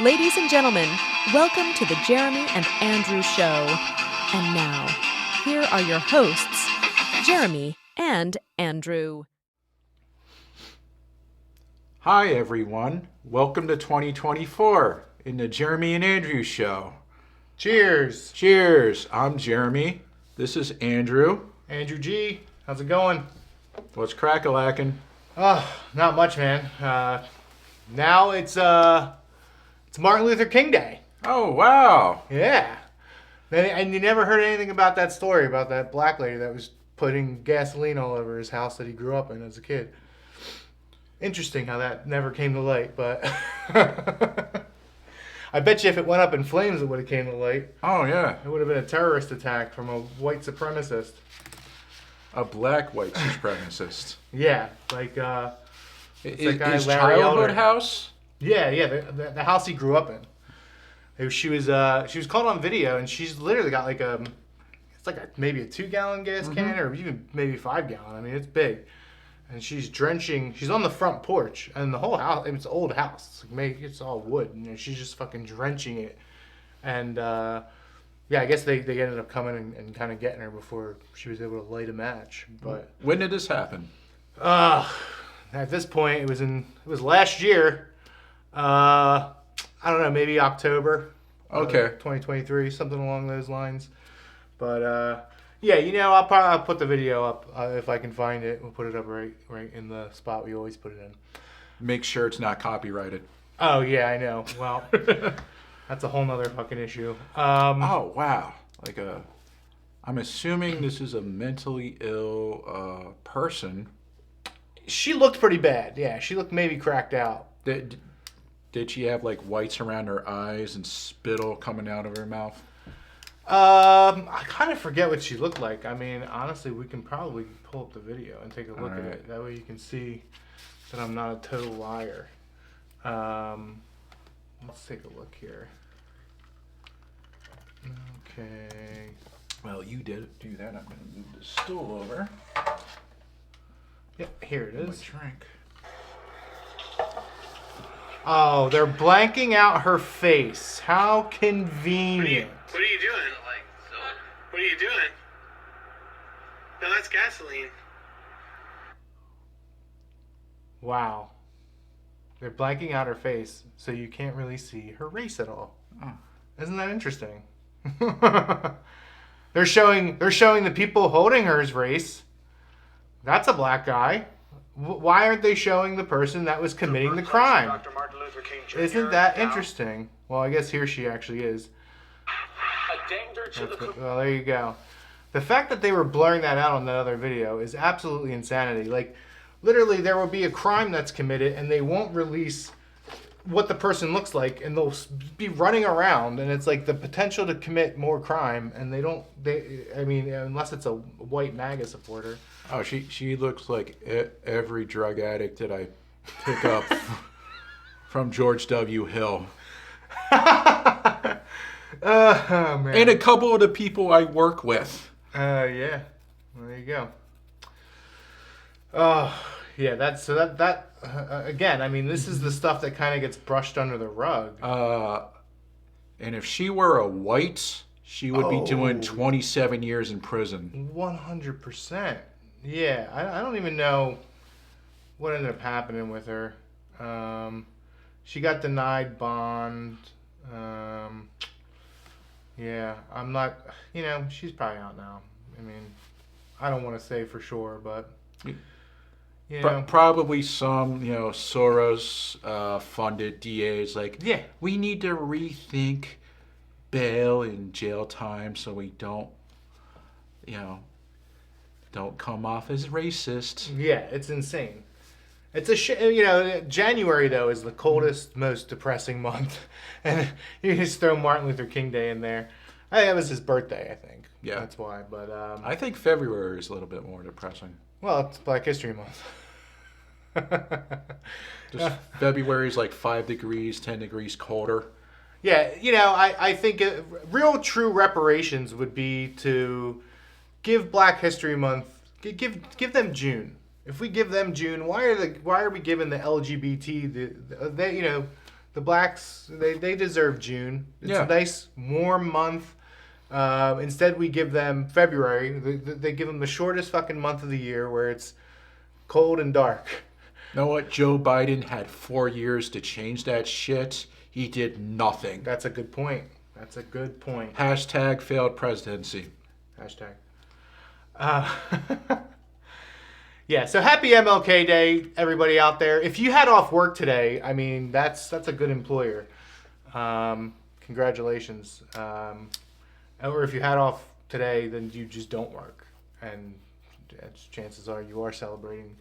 Ladies and gentlemen, welcome to the Jeremy and Andrew Show. And now, here are your hosts, Jeremy and Andrew. Hi everyone, welcome to 2024 in the Jeremy and Andrew Show. Cheers. Cheers, I'm Jeremy, this is Andrew. Andrew G, how's it going? What's crack-a-lackin'? Oh, not much, man. Now it's Martin Luther King Day. Oh, wow. Yeah. And you never heard anything about that story about that black lady that was putting gasoline all over his house that he grew up in as a kid. Interesting how that never came to light, but I bet you if it went up in flames, it would have came to light. Oh, yeah. It would have been a terrorist attack from a white supremacist. A black white supremacist. Yeah, like His Larry childhood Elder. house? Yeah, the house he grew up in. She was caught on video, and she's literally got like maybe a 2-gallon gas can, or even maybe 5-gallon. I mean, it's big, and she's drenching. She's on the front porch, and the whole house. It's an old house. It's all wood, and she's just fucking drenching it. And yeah, I guess they ended up coming and kind of getting her before she was able to light a match. But When did this happen? at this point, it was last year. I don't know, maybe October. Okay. 2023, something along those lines. But yeah, I'll put the video up if I can find it. We'll put it up right in the spot we always put it in. Make sure it's not copyrighted. Oh yeah, I know. Well, that's a whole nother fucking issue. Oh, wow. I'm assuming this is a mentally ill person. She looked pretty bad. Yeah, she looked maybe cracked out. Did she have like whites around her eyes and spittle coming out of her mouth? I kind of forget what she looked like. I mean, honestly, we can probably pull up the video and take a look at it. That way you can see that I'm not a total liar. Let's take a look here. Okay. Well, you did do that. I'm going to move the stool over. Yep, here it is. Drink. Oh, they're blanking out her face. How convenient. What are you doing? What are you doing? No, that's gasoline. Wow. They're blanking out her face, so you can't really see her race at all. Oh. Isn't that interesting? They're showing the people holding her's race. That's a black guy. Why aren't they showing the person that was committing the crime? Dr. Martin Luther King Jr. Isn't that interesting? Well, I guess here she actually is. A danger to the Well, there you go. The fact that they were blurring that out on that other video is absolutely insanity. Like, literally, there will be a crime that's committed, and they won't release what the person looks like, and they'll be running around, and it's like the potential to commit more crime, and I mean, unless it's a white MAGA supporter. Oh, she looks like every drug addict that I pick up from George W. Hill. Oh, man. And a couple of the people I work with. Yeah. There you go. Oh, yeah. Again, I mean, this is the stuff that kind of gets brushed under the rug. And if she were a white, she would be doing 27 years in prison. 100%. Yeah. I don't even know what ended up happening with her. She got denied bond. Yeah, I'm not, she's probably out now. I mean, I don't want to say for sure, but, Probably some, Soros funded DAs yeah, we need to rethink bail and jail time so we don't come off as racist. yeah, it's insane. It's a January though is the coldest, most depressing month, and you just throw Martin Luther King Day in there. I think that was his birthday, I think. Yeah, that's why. But I think February is a little bit more depressing. Well, it's Black History Month. Just February is like 5 degrees, 10 degrees colder. Yeah, I think real true reparations would be to give Black History Month, give them June. If we give them June, why are we giving the LGBT The blacks, they deserve June. It's Yeah. a nice warm month. Instead, we give them February. They give them the shortest fucking month of the year, where it's cold and dark. You know what? Joe Biden had 4 years to change that shit. He did nothing. That's a good point. Hashtag failed presidency. Hashtag. Yeah, so happy MLK Day, everybody out there. If you had off work today, I mean, that's a good employer. Congratulations. Or if you had off today, then you just don't work. And chances are you are celebrating.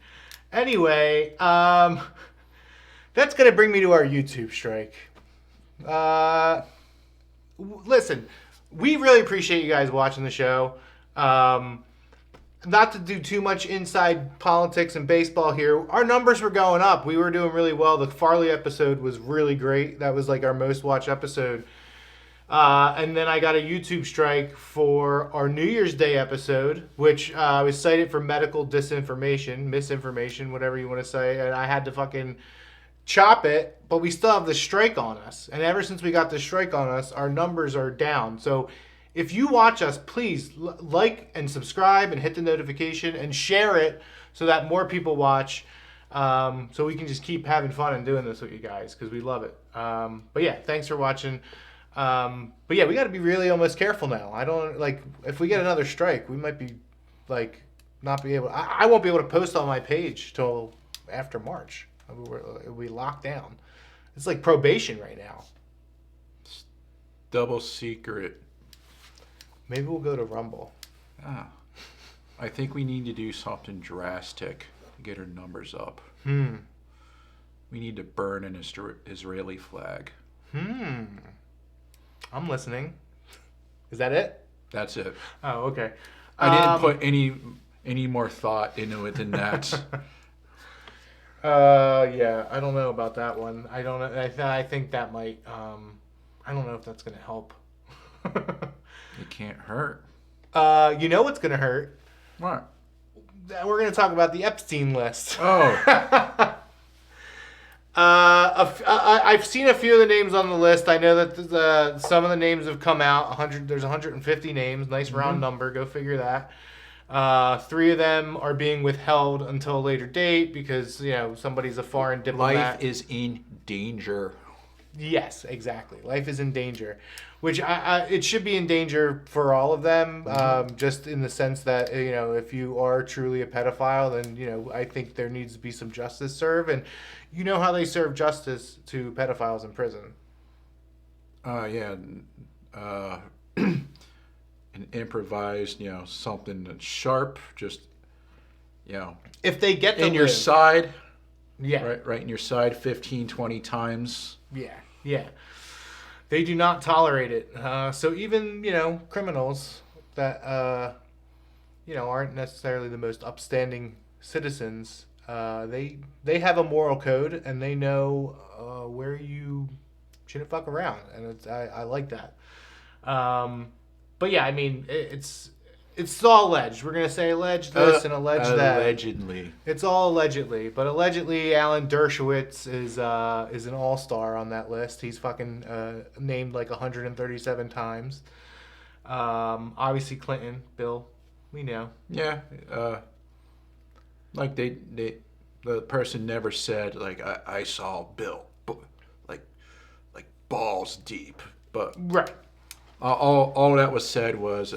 Anyway, that's going to bring me to our YouTube strike. Listen, we really appreciate you guys watching the show. Not to do too much inside politics and baseball here. Our numbers were going up. We were doing really well. The Farley episode was really great. That was like our most watched episode. And then I got a YouTube strike for our New Year's Day episode, which was cited for medical disinformation, misinformation, whatever you want to say. And I had to fucking chop it, but we still have the strike on us. And ever since we got the strike on us, our numbers are down. So if you watch us, please like and subscribe and hit the notification and share it so that more people watch. So we can just keep having fun and doing this with you guys because we love it. But yeah, thanks for watching. But yeah, we got to be really almost careful now. I don't like if we get another strike, we might be like not be able. I won't be able to post on my page till after March. We locked down. It's like probation right now. Double secret. Maybe we'll go to Rumble. I think we need to do something drastic to get our numbers up. We need to burn an Israeli flag. I'm listening. Is that it? That's it. Oh, okay. I didn't put any more thought into it than that. Yeah, I don't know about that one. I don't know. I think that might. I don't know if that's gonna help. It can't hurt. You know what's gonna hurt? What? We're gonna talk about the Epstein list. Oh. I've seen a few of the names on the list. I know that some of the names have come out. There's 150 names. Nice round number. Go figure that. 3 of them are being withheld until a later date because somebody's a foreign diplomat. Life is in danger. Yes, exactly. Life is in danger, which it should be in danger for all of them. Just in the sense that if you are truly a pedophile, then I think there needs to be some justice served, and you know how they serve justice to pedophiles in prison. Yeah. An improvised, something that's sharp, just, If they get to in your live- side. Yeah. Right in your side 15, 20 times. Yeah. They do not tolerate it. So even, criminals that, aren't necessarily the most upstanding citizens, they have a moral code and they know where you shouldn't fuck around. And I like that. But yeah, I mean, it's all alleged. We're going to say alleged this and alleged that. Allegedly. It's all allegedly. But allegedly, Alan Dershowitz is an all-star on that list. He's fucking named like 137 times. Obviously, Clinton, Bill, we know. Yeah. Like the person never said, like, I saw Bill, like balls deep. But Right. all that was said was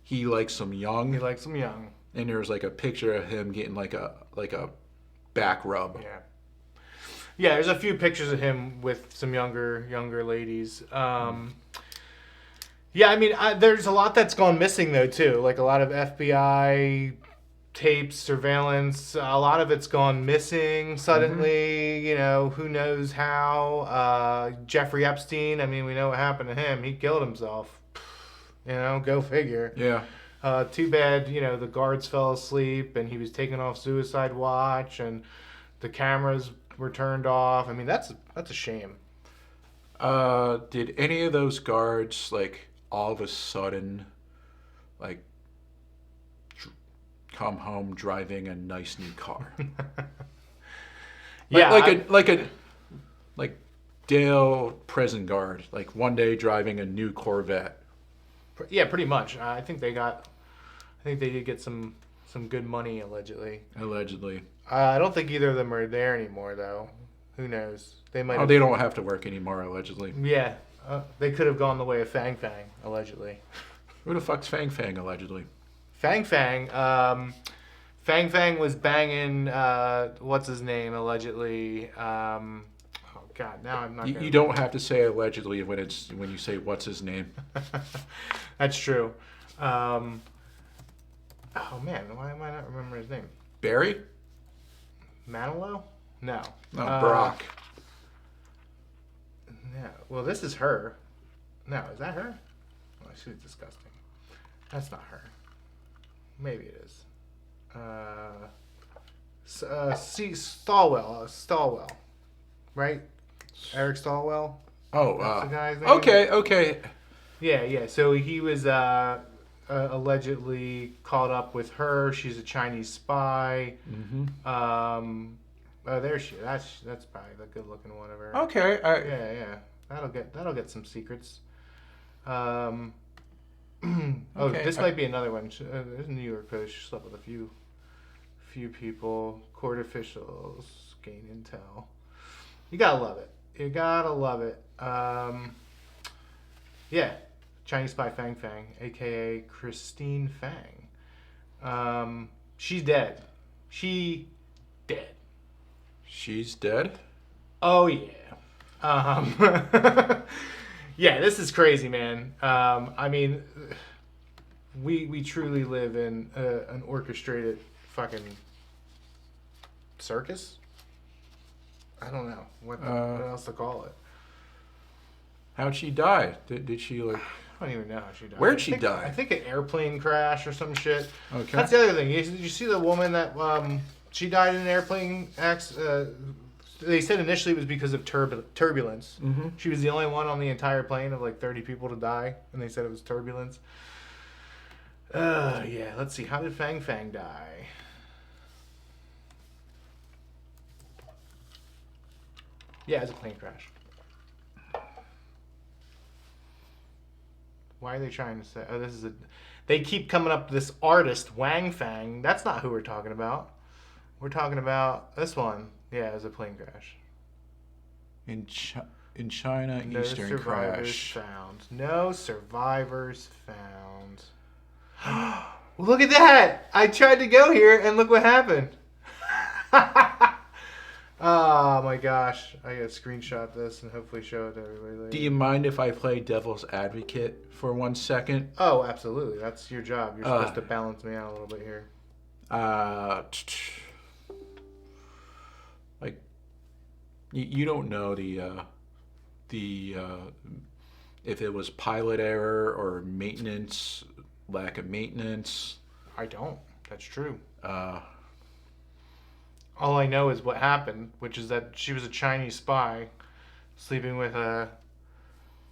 he likes them young. He likes them young. And there was like a picture of him getting like a back rub. Yeah, there's a few pictures of him with some younger ladies. Yeah, I mean, there's a lot that's gone missing though too. Like a lot of FBI tapes, surveillance. A lot of it's gone missing suddenly. Who knows how? Jeffrey Epstein. I mean, we know what happened to him. He killed himself. Go figure. Yeah. Too bad, the guards fell asleep and he was taken off suicide watch and the cameras were turned off. I mean, that's a shame. Did any of those guards, like, all of a sudden, like, come home driving a nice new car? Yeah. Like Dale prison guard, like one day driving a new Corvette. Yeah, pretty much. I think they did get some good money allegedly. Allegedly. I don't think either of them are there anymore though. Who knows? They might. Oh, they don't have to work anymore, allegedly. Yeah, they could have gone the way of Fang Fang allegedly. Who the fuck's Fang Fang, allegedly? Fang Fang. Fang Fang was banging. What's his name? Allegedly. Oh God! Now I'm not. You don't have to say allegedly when you say what's his name. That's true. Oh man, why am I not remembering his name? Barry? Manilow? No. No, Brock. No. Well, this is her. No, is that her? Oh, she's disgusting. That's not her. Maybe it is. Stallwell. Right? Eric Stallwell? Oh, That's the guy's name? okay. Yeah. So he was allegedly caught up with her. She's a Chinese spy. Mm-hmm. Oh, there she is. That's probably the good-looking one of her. Okay. Yeah. That'll get some secrets. Oh, Okay. this might be another one. There's New York Post. She slept with a few people. Court officials gain intel. You gotta love it. Yeah, Chinese spy Fang Fang, aka Christine Fang. She's dead. She's dead? Oh yeah. Yeah, this is crazy, man. I mean, we truly live in an orchestrated fucking circus. I don't know what else to call it. How'd she die? Did she like? I don't even know how she died. Where'd she die? I think an airplane crash or some shit. Okay. That's the other thing. You see the woman that she died in an airplane accident. They said initially it was because of turbulence. Mm-hmm. She was the only one on the entire plane of like 30 people to die, and they said it was turbulence. Yeah. Let's see. How did Fang Fang die? Yeah, it's a plane crash. Why are they trying to say? Oh, this is a. They keep coming up with this artist Wang Fang. That's not who we're talking about. We're talking about this one. Yeah, it was a plane crash. In China, No Eastern survivors crash. found. No survivors found. Look at that! I tried to go here, and look what happened. Oh my gosh! I gotta screenshot this and hopefully show it to everybody later. Do you mind if I play devil's advocate for 1 second? Oh, absolutely. That's your job. You're supposed to balance me out a little bit here. Like, you don't know the if it was pilot error or maintenance, lack of maintenance. I don't. That's true. All I know is what happened, which is that she was a Chinese spy sleeping with a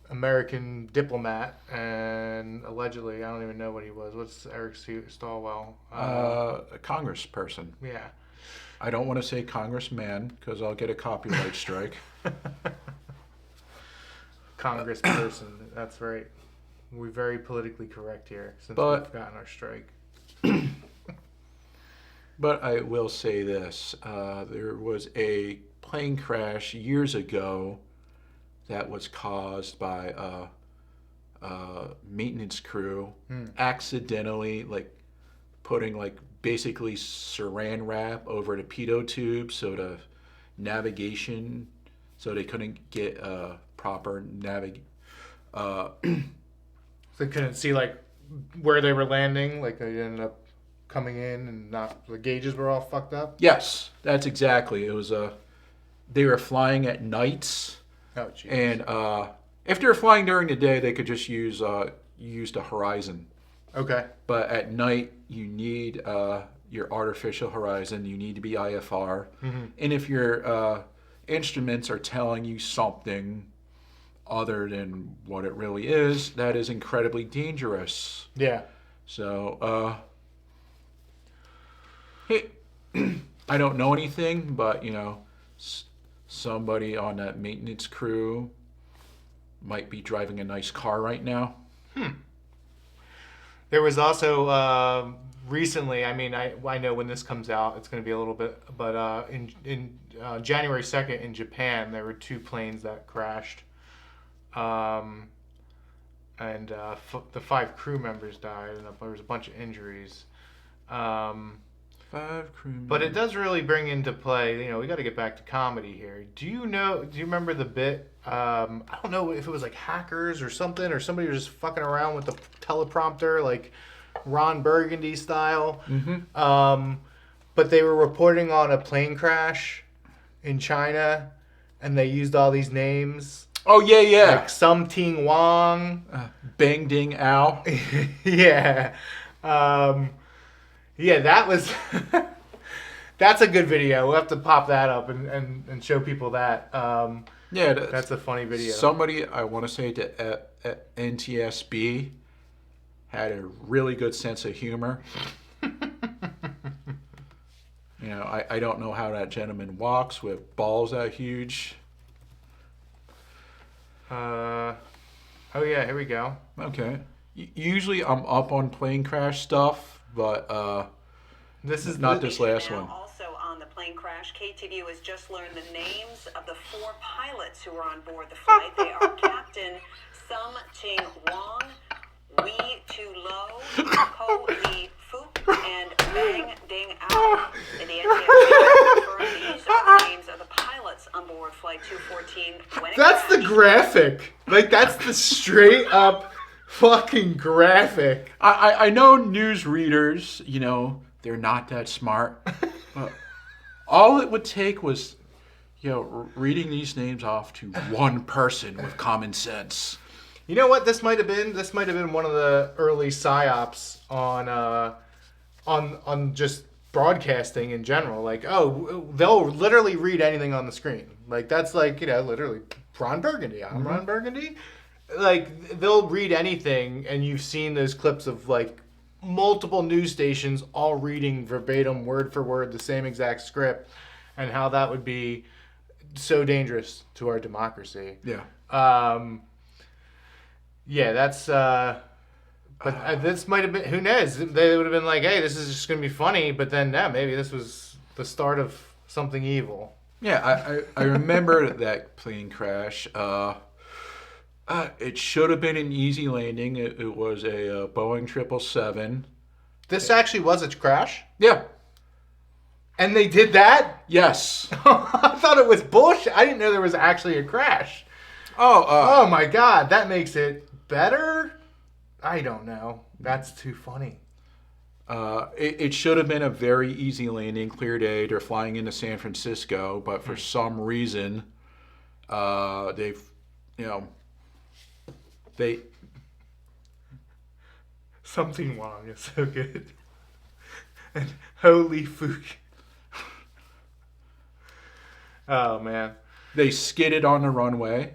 American diplomat, and allegedly, I don't even know what he was. What's Eric Stallwell? A congressperson. Yeah. I don't want to say congressman because I'll get a copyright strike. Congressperson. That's right. We're very politically correct here since But- we've gotten our strike. But I will say this. There was a plane crash years ago that was caused by a maintenance crew accidentally putting basically saran wrap over the pitot tube so the navigation, so they couldn't get proper So they couldn't see where they were landing. Like they ended up coming in and the gauges were all fucked up. Yes, that's exactly. It was they were flying at nights. Oh, jeez. And if they're flying during the day, they could just use the horizon. Okay. But at night, you need your artificial horizon. You need to be IFR. Mm-hmm. And if your instruments are telling you something other than what it really is, that is incredibly dangerous. Yeah. So, hey, I don't know anything, but somebody on that maintenance crew might be driving a nice car right now. There was also recently. I mean, I know when this comes out, it's going to be a little bit. But in January 2nd in Japan, there were 2 planes that crashed, and the 5 crew members died, and there was a bunch of injuries. 5 crew members. But it does really bring into play. You know, we got to get back to comedy here. Do you remember the bit? I don't know if it was like hackers or something, or somebody was just fucking around with the teleprompter, like Ron Burgundy style. Mm-hmm. But they were reporting on a plane crash in China, and they used all these names. Oh, yeah. Like Sum Ting Wang. Bang Ding Ao. Yeah. Yeah, that was... That's a good video. We'll have to pop that up and show people that. Yeah, that's a funny video. Somebody, I want to say at NTSB, had a really good sense of humor. You know, I don't know how that gentleman walks with balls that huge. Oh yeah, here we go. Okay. Usually I'm up on plane crash stuff, but this is not this last one. Also on the plane crash, KTVU has just learned the names of the 4 pilots who were on board the flight. They are Captain Sum Ting Wang, Wee Tu Lo, Ko Li Fook, and Bang Ding Ao. In the NTSB confirmed these are the names of the pilots on board Flight 214 when it That's the crashed. graphic. Like, that's the straight up fucking graphic. I know news readers, you know, they're not that smart. But all it would take was, you know, reading these names off to one person with common sense. You know what this might have been? This might have been one of the early psyops on just broadcasting in general. Like, oh, they'll literally read anything on the screen. Like, that's like, you know, literally Ron Burgundy. I'm Ron Burgundy. Like, they'll read anything, and you've seen those clips of like multiple news stations all reading verbatim, word for word, the same exact script, and how that would be so dangerous to our democracy. Yeah. Yeah, that's. But this might have been. Who knows? They would have been like, "Hey, this is just going to be funny," but then, yeah, maybe this was the start of something evil. Yeah, I remember that plane crash. It should have been an easy landing. It was a Boeing 777. This actually was a crash, Yeah. and they did that. Yes. I thought it was bullshit. I didn't know there was actually a crash. Oh. Oh my god, that makes it better. I don't know. That's too funny. It should have been a very easy landing, clear day. They're flying into San Francisco, but for some reason, they've, you know, Something wrong is so good. And holy fuck. Oh man. they skidded on the runway.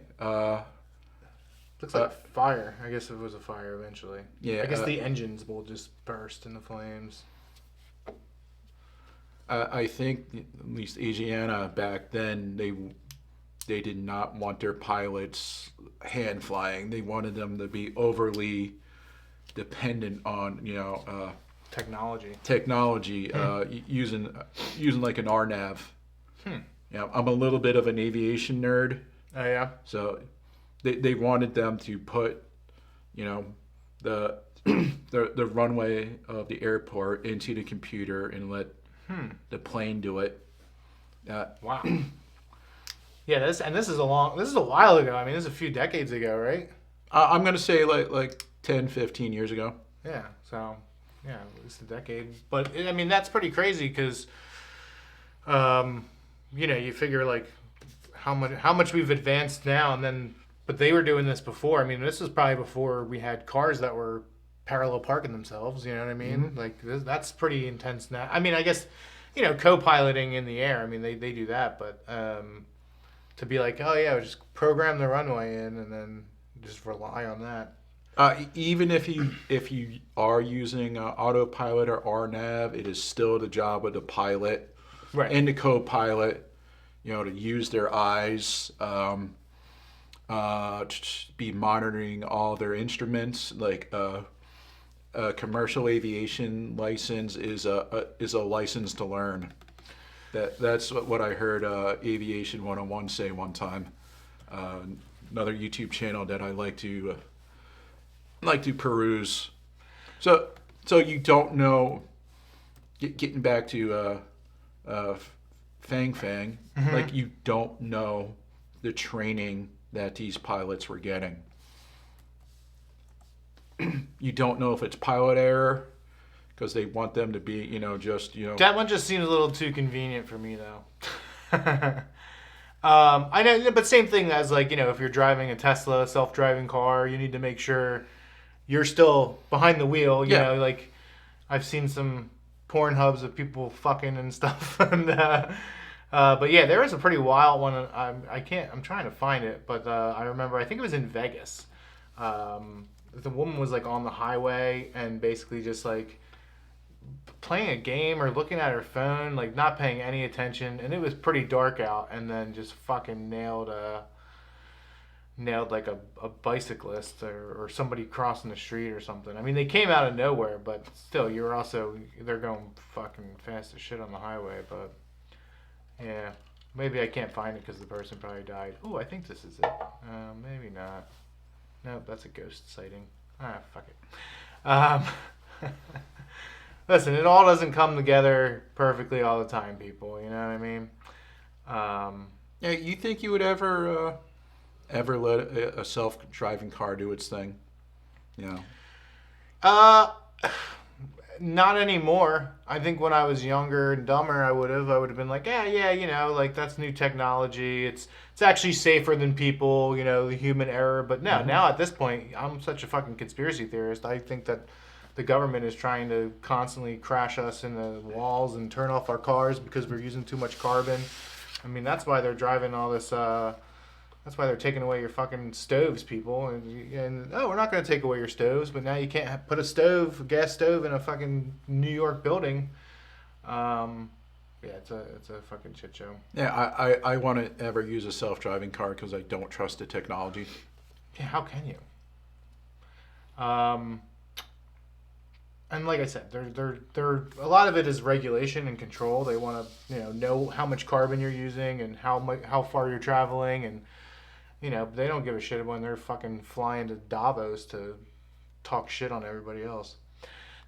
Looks like fire. I guess it was a fire eventually. Yeah, I guess the engines will just burst into flames. I think at least Asiana back then they did not want their pilots hand flying. They wanted them to be overly dependent on Technology. Using like an RNAV. Yeah, I'm a little bit of an aviation nerd. Oh yeah. So they wanted them to put the the runway of the airport into the computer and let the plane do it. Wow. Yeah, this is a while ago. I mean, this is a few decades ago, right? I'm gonna say like 10, 15 years ago. Yeah. So, yeah, at least a decade. But I mean, that's pretty crazy because, you figure like how much we've advanced now, and then but they were doing this before. I mean, this was probably before we had cars that were parallel parking themselves. You know what I mean? Mm-hmm. Like that's pretty intense now. I mean, I guess co-piloting in the air. I mean, they do that, but to be like, oh yeah, just program the runway in and then just rely on that. Even if you are using autopilot or RNAV, it is still the job of the pilot Right. and the co-pilot to use their eyes, be monitoring all their instruments. Like a commercial aviation license is a license to learn. That's what I heard Aviation 101 say one time. Another YouTube channel that I like to peruse. So you don't know. Getting back to Fang, like you don't know the training that these pilots were getting. You don't know if it's pilot error because they want them to be, That one just seems a little too convenient for me, though. I know, but same thing as like, if you're driving a Tesla self-driving car, you need to make sure you're still behind the wheel. You know, like I've seen some porn hubs of people fucking and stuff. And, but yeah, there was a pretty wild one. I'm trying to find it, but I remember, I think it was in Vegas. The woman was like on the highway and basically just like playing a game or looking at her phone, like not paying any attention, and it was pretty dark out, and then just fucking nailed like a bicyclist or somebody crossing the street or something. I mean, they came out of nowhere, but still, they're going fucking fast as shit on the highway. But yeah, maybe I can't find it because the person probably died. Oh, I think this is it. Maybe not. Nope, that's a ghost sighting. Fuck it. Listen, it all doesn't come together perfectly all the time, people. You know what I mean? Yeah, you think you would ever let a self-driving car do its thing? Not anymore. I think when I was younger and dumber, I would have been like, yeah, like that's new technology. It's actually safer than people, the human error. But no, now at this point, I'm such a fucking conspiracy theorist. I think that the government is trying to constantly crash us in the walls and turn off our cars because we're using too much carbon. I mean, that's why they're driving all this. That's why they're taking away your fucking stoves, people. And we're not going to take away your stoves, but now you can't put a gas stove in a fucking New York building. It's a fucking shit show. Yeah, I want to ever use a self-driving car because I don't trust the technology. Yeah, how can you? And like I said, they're a lot of it is regulation and control. They want to know how much carbon you're using and how far you're traveling, and they don't give a shit when they're fucking flying to Davos to talk shit on everybody else.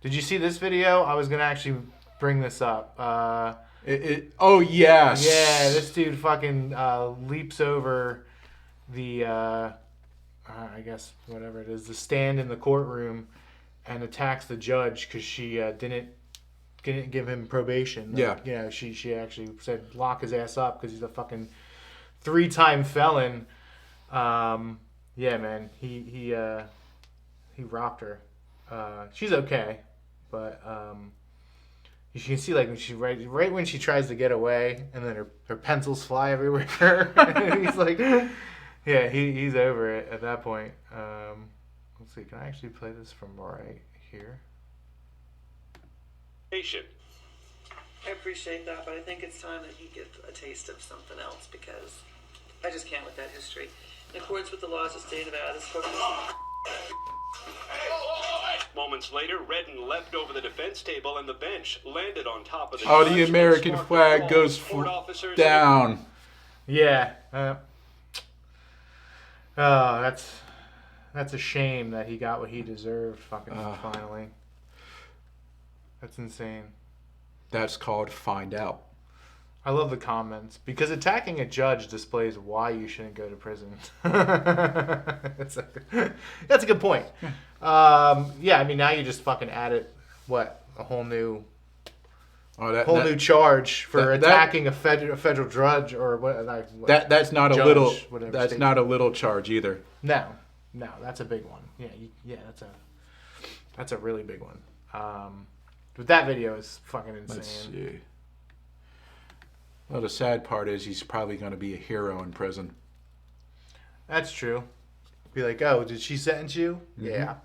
Did you see this video? I was gonna actually bring this up. Oh yes. Yeah, this dude fucking leaps over the I guess whatever it is, the stand in the courtroom, and attacks the judge because she didn't give him probation. Yeah. She actually said lock his ass up because he's a fucking 3-time felon. Yeah, man, he rocked her. She's okay, but you can see like when she right when she tries to get away, and then her pencils fly everywhere. He's like, yeah, he's over it at that point. Let's see, can I actually play this from right here? I appreciate that, but I think it's time that he get a taste of something else because I just can't with that history. In accordance with the laws of the state of Nevada, this court Moments later, Redden leapt over the defense table and the bench landed on top of the the American flag goes down. Yeah. That's a shame that he got what he deserved fucking finally. That's insane. That's called find out. I love the comments because attacking a judge displays why you shouldn't go to prison. That's a good point. Yeah, I mean now you just fucking added a whole new new charge for attacking a federal judge or what? That's not judge, a little. Whatever That's state. not a little charge either. No, that's a big one. Yeah, that's a really big one. But that video is fucking insane. Let's see. Well, the sad part is he's probably going to be a hero in prison. That's true. Be like, oh, did she sentence you? Mm-hmm. Yeah.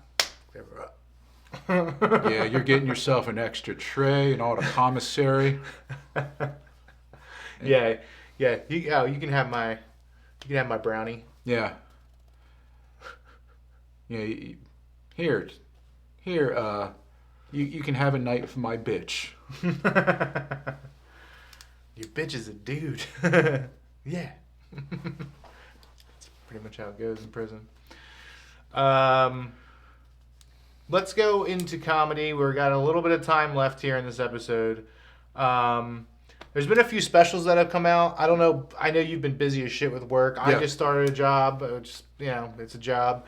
Give her up. Yeah, you're getting yourself an extra tray and all the commissary. Yeah, Yeah, you can have my brownie. Yeah. Yeah. Here. You can have a night for my bitch. Your bitch is a dude. Yeah. That's pretty much how it goes in prison. Let's go into comedy. We've got a little bit of time left here in this episode. There's been a few specials that have come out. I don't know. I know you've been busy as shit with work. I just started a job. It's a job.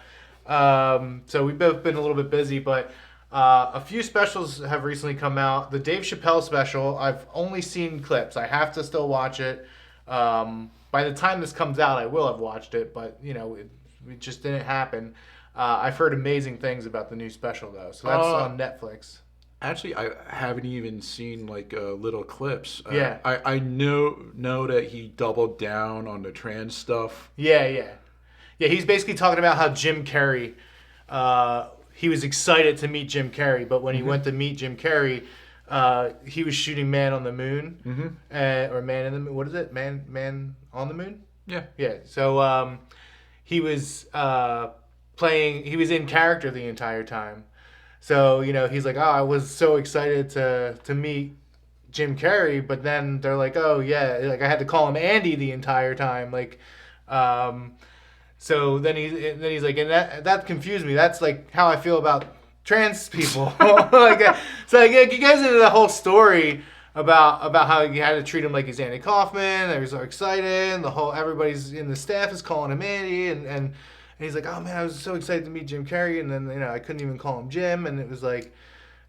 So we've both been a little bit busy, but a few specials have recently come out. The Dave Chappelle special, I've only seen clips. I have to still watch it. By the time this comes out, I will have watched it, but it just didn't happen. I've heard amazing things about the new special though, so that's on Netflix. Actually, I haven't even seen little clips. Yeah. I know that he doubled down on the trans stuff. Yeah. He's basically talking about how Jim Carrey. He was excited to meet Jim Carrey, but when he went to meet Jim Carrey, he was shooting Man on the Moon, or Man in the Moon. What is it? Man on the Moon? Yeah. Yeah. So he was playing. He was in character the entire time. So he's like, oh, I was so excited to meet Jim Carrey, but then they're like, oh yeah, like I had to call him Andy the entire time, like. So then he's like, and that confused me. That's like how I feel about trans people. So he goes into the whole story about how you had to treat him like he's Andy Kaufman. They were so excited. Everybody's in the staff is calling him Andy, and he's like, oh man, I was so excited to meet Jim Carrey, and then I couldn't even call him Jim, and it was like,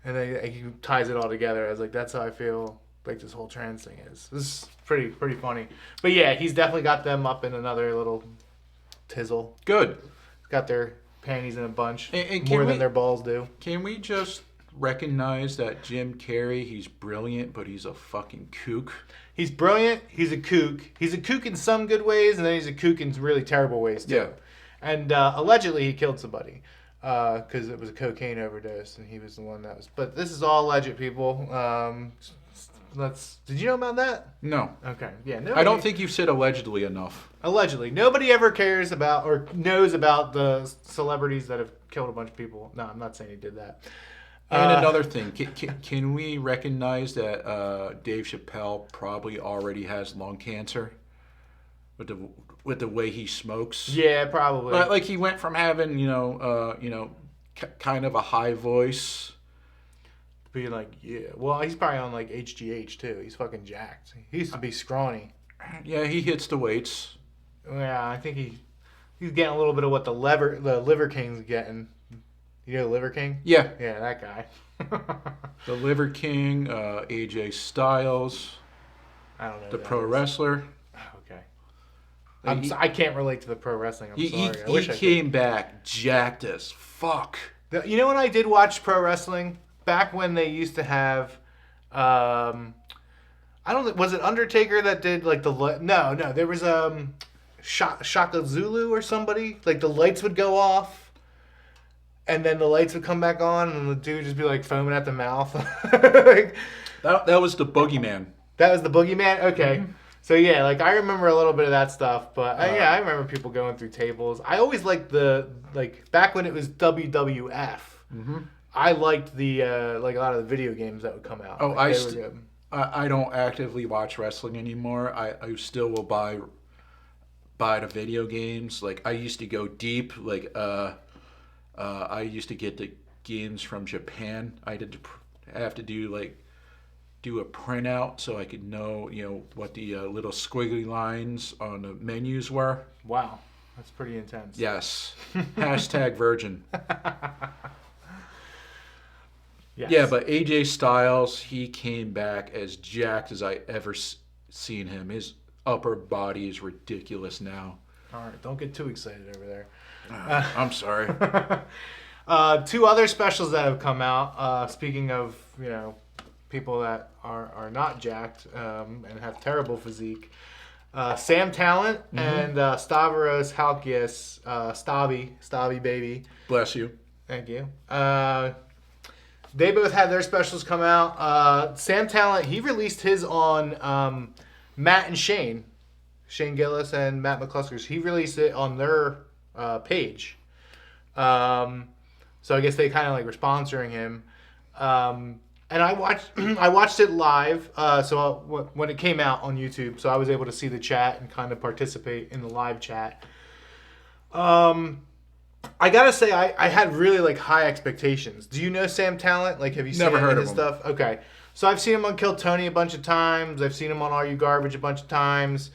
and then he ties it all together. I was like, that's how I feel like this whole trans thing is. This is pretty funny. But yeah, he's definitely got them up in another little tizzle. Good. Got their panties in a bunch, and more than their balls do. Can we just recognize that Jim Carrey, he's brilliant, but he's a fucking kook? He's brilliant. He's a kook. He's a kook in some good ways, and then he's a kook in really terrible ways too. Yeah. And allegedly he killed somebody because it was a cocaine overdose, and he was the one that was. But this is all alleged, people. Did you know about that? No. Okay. Yeah. I don't think you've said allegedly enough. Allegedly. Nobody ever cares about or knows about the celebrities that have killed a bunch of people. No, I'm not saying he did that. And another thing, can we recognize that Dave Chappelle probably already has lung cancer with the way he smokes? Yeah, probably. But like he went from having kind of a high voice, being like, yeah. Well, he's probably on like HGH too. He's fucking jacked. He used to be scrawny. Yeah, he hits the weights. Yeah, I think he's getting a little bit of what the Liver King's getting. You know the Liver King? Yeah. Yeah, that guy. The Liver King, AJ Styles. I don't know. The pro wrestler. Okay. I can't relate to the pro wrestling. I'm sorry. I wish I came back jacked as fuck. You know when I did watch pro wrestling? Back when they used to have, I don't. Was it Undertaker that did like No. There was Shaka Zulu or somebody. Like the lights would go off, and then the lights would come back on, and the dude would just be like foaming at the mouth. That was the Boogeyman. That was the Boogeyman. Okay. Mm-hmm. So yeah, like I remember a little bit of that stuff, but I remember people going through tables. I always liked back when it was WWF. Mm-hmm. I liked the a lot of the video games that would come out. Oh, I don't actively watch wrestling anymore. I still will buy the video games. Like I used to go deep. Like I used to get the games from Japan. I did have to do a printout so I could know what the little squiggly lines on the menus were. Wow, that's pretty intense. Yes. #virgin. Yes. Yeah, but AJ Styles, he came back as jacked as I ever seen him. His upper body is ridiculous now. All right, don't get too excited over there. I'm sorry. 2 other specials that have come out. Speaking of, people that are not jacked and have terrible physique. Sam Talent and Stavros Halkias, Stabby baby. Bless you. Thank you. They both had their specials come out. Sam Talent, he released his on Matt and Shane. Shane Gillis and Matt McCluskers. He released it on their page. So I guess they kind of like were sponsoring him. And I watched I watched it live. When it came out on YouTube, so I was able to see the chat and kind of participate in the live chat. I gotta say, I had really like high expectations. Do you know Sam Talent? Like, have you Never seen heard any of his him. stuff? Okay, so I've seen him on Kill Tony a bunch of times. I've seen him on Are You Garbage a bunch of times.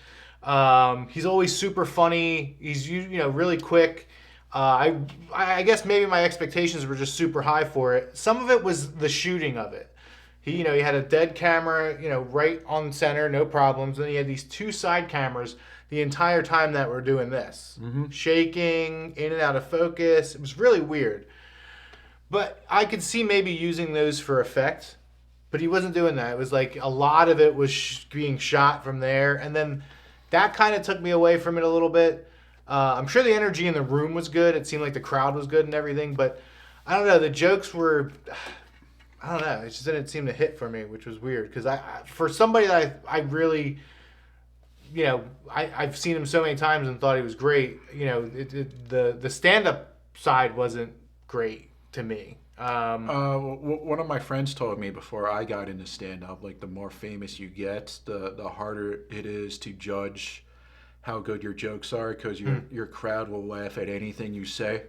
He's always super funny. He's really quick. I guess maybe my expectations were just super high for it. Some of it was the shooting of it. He had a dead camera, right on center, no problems. Then he had these 2 side cameras the entire time that we're doing this. Shaking, in and out of focus. It was really weird. But I could see maybe using those for effect. But he wasn't doing that. It was like a lot of it was being shot from there. And then that kind of took me away from it a little bit. I'm sure the energy in the room was good. It seemed like the crowd was good and everything. But I don't know. The jokes were... I don't know. It just didn't seem to hit for me, which was weird. Because for somebody that I really... I've seen him so many times and thought he was great. The stand-up side wasn't great to me. One of my friends told me before I got into stand-up, like the more famous you get, the harder it is to judge how good your jokes are because your crowd will laugh at anything you say.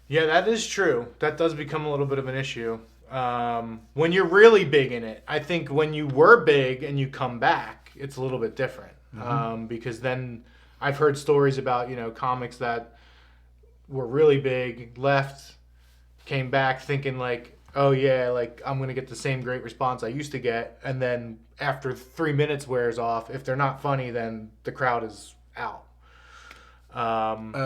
Yeah, that is true. That does become a little bit of an issue. When you're really big in it. I think when you were big and you come back, it's a little bit different. Because then I've heard stories about, comics that were really big, left, came back thinking like, oh yeah, like I'm going to get the same great response I used to get. And then after 3 minutes wears off, if they're not funny, then the crowd is out.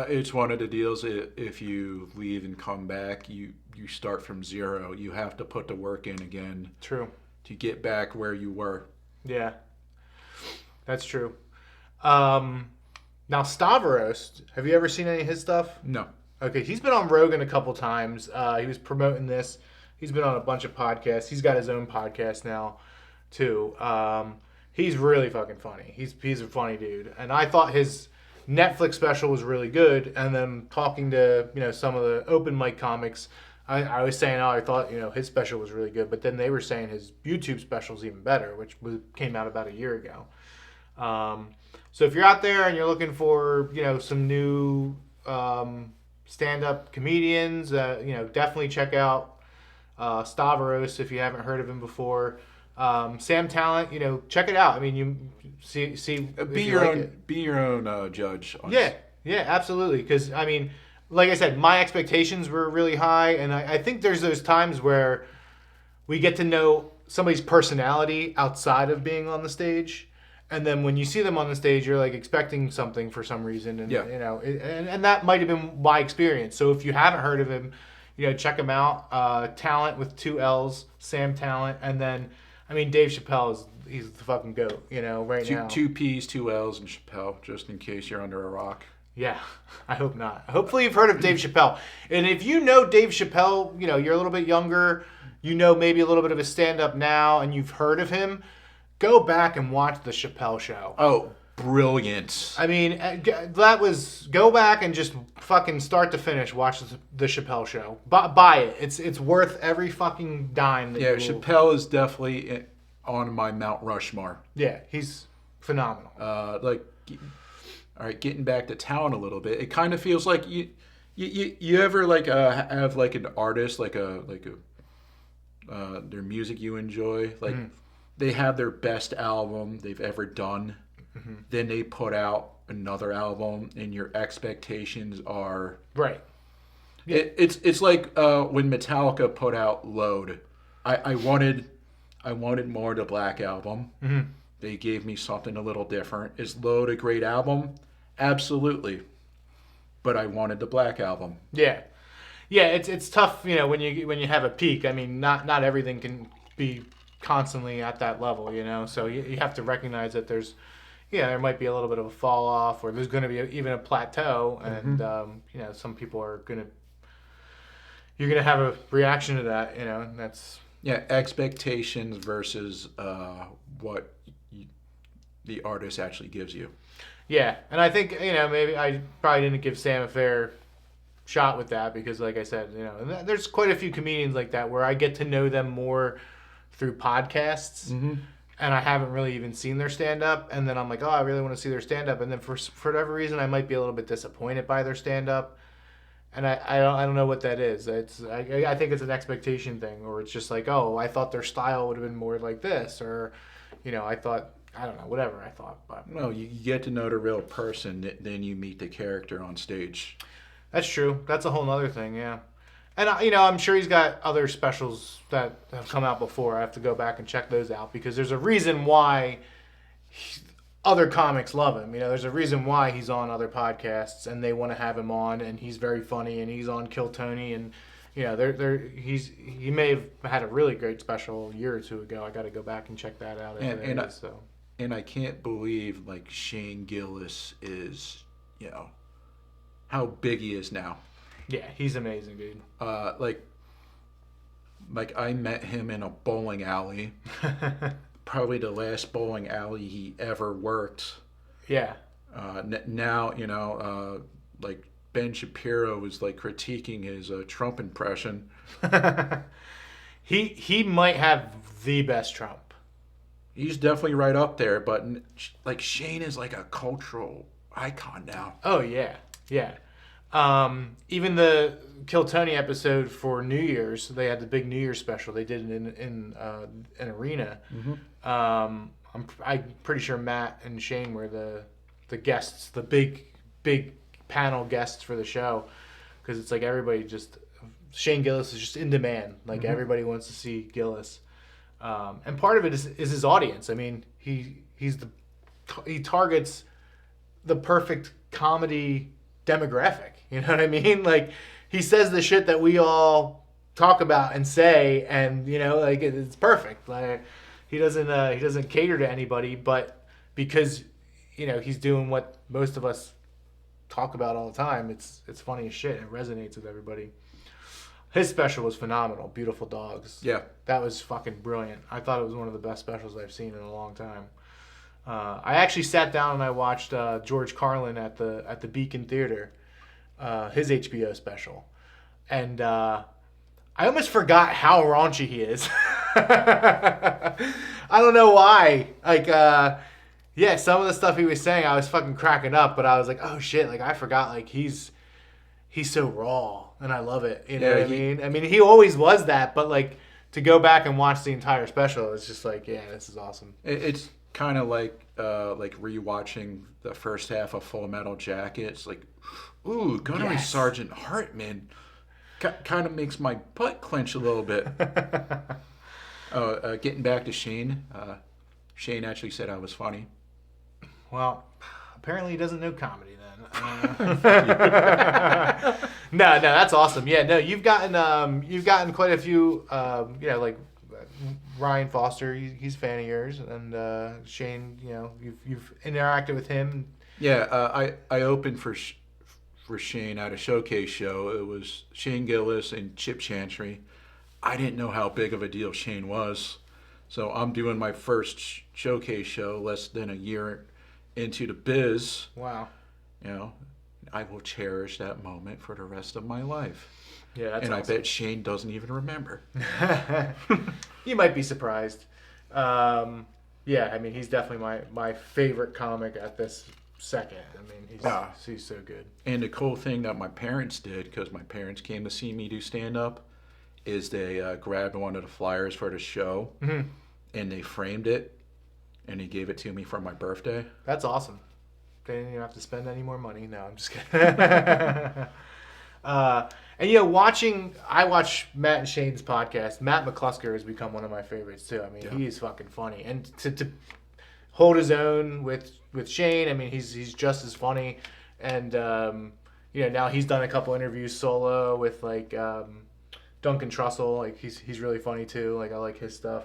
It's one of the deals. If you leave and come back, you start from zero. You have to put the work in again. True. To get back where you were. Yeah, that's true. Now Stavros, have you ever seen any of his stuff? No. Okay, he's been on Rogan a couple times. He was promoting this. He's been on a bunch of podcasts. He's got his own podcast now, too. He's really fucking funny. He's a funny dude. And I thought his Netflix special was really good. And then talking to some of the open mic comics, I was saying, I thought his special was really good. But then they were saying his YouTube special is even better, which came out about a year ago. So if you're out there and you're looking for some new stand-up comedians, definitely check out Stavros if you haven't heard of him before. Sam Talent, check it out. I mean, you see Be your own judge. Yeah, absolutely. Because I mean, like I said, my expectations were really high, and I think there's those times where we get to know somebody's personality outside of being on the stage. And then when you see them on the stage, you're like expecting something for some reason, and and that might have been my experience. So if you haven't heard of him, check him out. Talent with 2 L's, Sam Talent, and then I mean Dave Chappelle he's the fucking goat, right now. 2 P's, 2 L's, and Chappelle, just in case you're under a rock. Yeah, I hope not. Hopefully you've heard of Dave Chappelle, and if you know Dave Chappelle, you're a little bit younger, maybe a little bit of his stand-up now, and you've heard of him. Go back and watch the Chappelle Show. Oh, brilliant. I mean, go back and just fucking start to finish watch the Chappelle Show. Buy it. It's worth every fucking dime. Chappelle is definitely on my Mount Rushmore. Yeah, he's phenomenal. All right, getting back to Talent a little bit. It kind of feels like you ever like have like an artist like their music you enjoy like. They have their best album they've ever done. Mm-hmm. Then they put out another album, and your expectations are right. Yeah. It's like when Metallica put out Load. I wanted more of the Black Album. Mm-hmm. They gave me something a little different. Is Load a great album? Absolutely, but I wanted the Black Album. Yeah, it's tough. When you have a peak. I mean, not everything can be constantly at that level, so you have to recognize that there might be a little bit of a fall off, or there's going to be even a plateau, and some people you're going to have a reaction to that, and that's expectations versus the artist actually gives you. Yeah, and I think, maybe I probably didn't give Sam a fair shot with that because, like I said, and there's quite a few comedians like that where I get to know them more through podcasts, and I haven't really even seen their stand-up, and then I'm like, oh, I really want to see their stand-up, and then for whatever reason, I might be a little bit disappointed by their stand-up, and I don't know what that is. I think it's an expectation thing, or it's just like, oh, I thought their style would have been more like this, or, I don't know, whatever I thought. But No, you get to know the real person, then you meet the character on stage. that's true. That's a whole other thing, yeah. And, I'm sure he's got other specials that have come out before. I have to go back and check those out because there's a reason why other comics love him. There's a reason why he's on other podcasts and they want to have him on, and he's very funny, and he's on Kill Tony, and he may have had a really great special a year or two ago. I got to go back and check that out. And I can't believe like Shane Gillis is, how big he is now. Yeah, he's amazing, dude. Like I met him in a bowling alley. Probably the last bowling alley he ever worked. Yeah. Now, like Ben Shapiro was like critiquing his Trump impression. He might have the best Trump. He's definitely right up there, but like Shane is like a cultural icon now. Oh yeah, yeah. Even the Kill Tony episode for New Year's, they had the big New Year's special. They did it in an arena. I'm pretty sure Matt and Shane were the guests, the big panel guests for the show, because it's like everybody just Shane Gillis is just in demand. Like everybody wants to see Gillis. And part of it is his audience. I mean, he targets the perfect comedy demographic. You know what I mean? Like he says the shit that we all talk about and say, and like it's perfect. Like he doesn't cater to anybody, but because he's doing what most of us talk about all the time. It's funny as shit. It resonates with everybody. His special was phenomenal. Beautiful Dogs. Yeah. That was fucking brilliant. I thought it was one of the best specials I've seen in a long time. I actually sat down and I watched George Carlin at the Beacon Theater, his HBO special. And I almost forgot how raunchy he is. I don't know why. Like, yeah, some of the stuff he was saying, I was fucking cracking up, but I was like, oh shit, like I forgot, like he's so raw. And I love it. You know what I mean? I mean, he always was that, but like to go back and watch the entire special, it's just like, yeah, this is awesome. It's kind of like rewatching the first half of Full Metal Jacket. It's like, ooh, Gunnery Sergeant Hartman kind of makes my butt clench a little bit. Getting back to Shane. Shane actually said I was funny. Well, apparently he doesn't know comedy then. No, that's awesome. Yeah, no, you've gotten quite a few, like Ryan Foster, he's a fan of yours, and Shane, you've interacted with him. Yeah, I opened for Shane at a showcase show. It was Shane Gillis and Chip Chantry. I didn't know how big of a deal Shane was, so I'm doing my first showcase show less than a year into the biz. Wow. I will cherish that moment for the rest of my life. Yeah, that's and awesome. I bet Shane doesn't even remember. You might be surprised. Yeah, I mean, he's definitely my favorite comic at this second. I mean, he's so good. And the cool thing that my parents did, because my parents came to see me do stand-up, is they grabbed one of the flyers for the show, and they framed it, and they gave it to me for my birthday. That's awesome. They didn't even have to spend any more money. No, I'm just kidding. And I watch Matt and Shane's podcast. Matt McClusker has become one of my favorites too. I mean, he is fucking funny, and to hold his own with Shane, I mean, he's just as funny. And now he's done a couple interviews solo with like Duncan Trussell. Like he's really funny too. Like I like his stuff.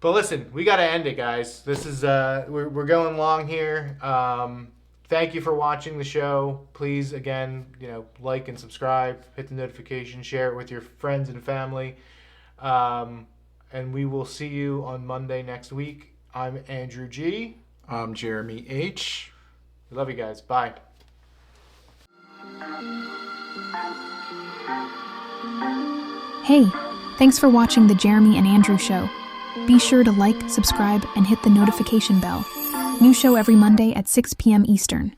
But listen, we got to end it, guys. This is we're going long here. Thank you for watching the show. Please, again, like and subscribe, hit the notification, share it with your friends and family. And we will see you on Monday next week. I'm Andrew G. I'm Jeremy H. We love you guys. Bye. Hey, thanks for watching The Jeremy and Andrew Show. Be sure to like, subscribe, and hit the notification bell. New show every Monday at 6 p.m. Eastern.